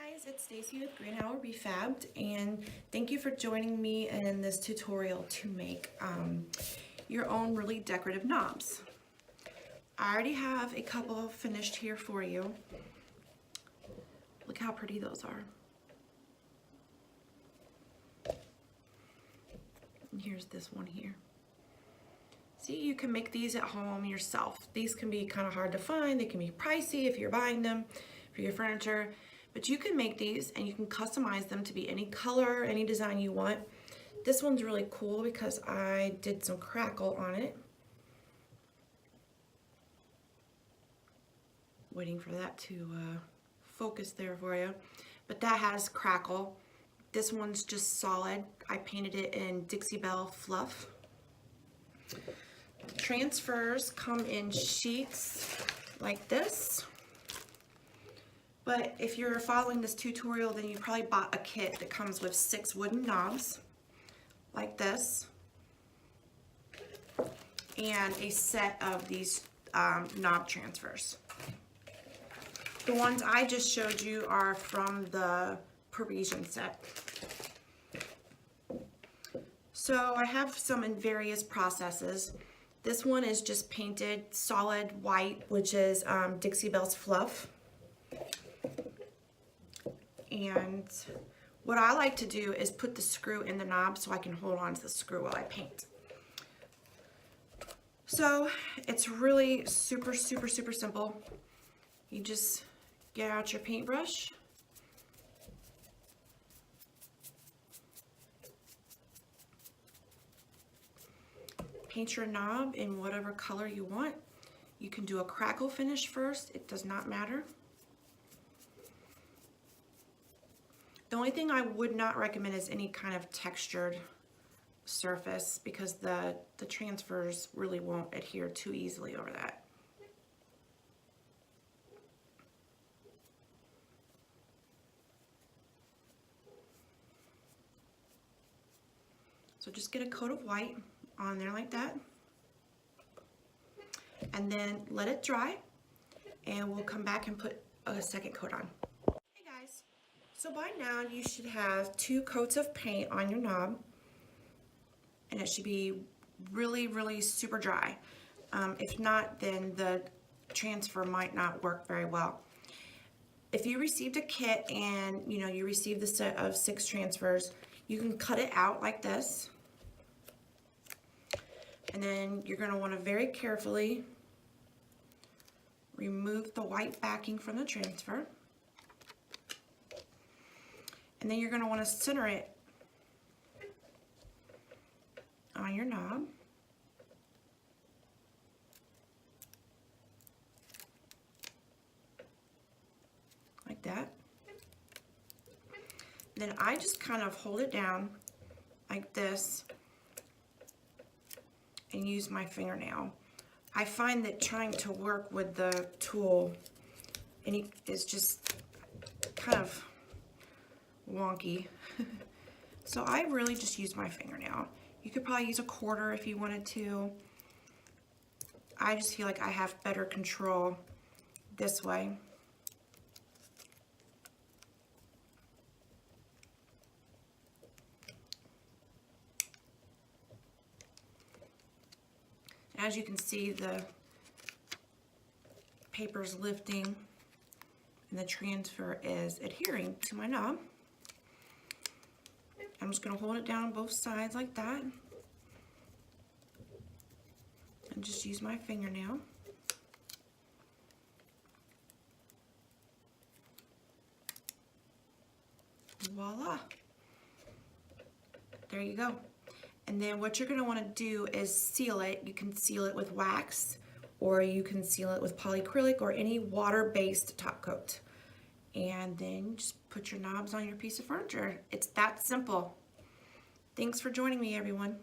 Guys, it's Stacy with Green Hour Refabbed, and thank you for joining me in this tutorial to make your own really decorative knobs. I already have a couple finished here for you. Look how pretty those are. And here's this one here. See, you can make these at home yourself. These can be kind of hard to find. They can be pricey if you're buying them for your furniture. But you can make these and you can customize them to be any color, any design you want. This one's really cool because I did some crackle on it. Waiting for that to focus there for you. But that has crackle. This one's just solid. I painted it in Dixie Belle Fluff. Transfers come in sheets like this. But if you're following this tutorial, then you probably bought a kit that comes with 6 wooden knobs, like this, and a set of these knob transfers. The ones I just showed you are from the Parisian set. So I have some in various processes. This one is just painted solid white, which is Dixie Belle's Fluff. And what I like to do is put the screw in the knob so I can hold on to the screw while I paint. So it's really super simple. You just get out your paintbrush, paint your knob in whatever color you want. You can do a crackle finish first, it does not matter. The only thing I would not recommend is any kind of textured surface because the transfers really won't adhere too easily over that. So just get a coat of white on there like that. And then let it dry and we'll come back and put a second coat on. So by now you should have 2 coats of paint on your knob and it should be really super dry. If not, then the transfer might not work very well. If you received a kit and you received the set of 6 transfers, you can cut it out like this. And then you're going to want to very carefully remove the white backing from the transfer. And then you're going to want to center it on your knob. Like that. Then I just kind of hold it down like this and use my fingernail. I find that trying to work with the tool is just kind of wonky. So I really just use my fingernail. You could probably use a quarter if you wanted to. I just feel like I have better control this way. As you can see, the paper's lifting and the transfer is adhering to my knob. I'm just going to hold it down on both sides like that and just use my fingernail. Voila! There you go. And then what you're going to want to do is seal it. You can seal it with wax or you can seal it with polyacrylic or any water-based top coat. And then just put your knobs on your piece of furniture. It's that simple. Thanks for joining me, everyone.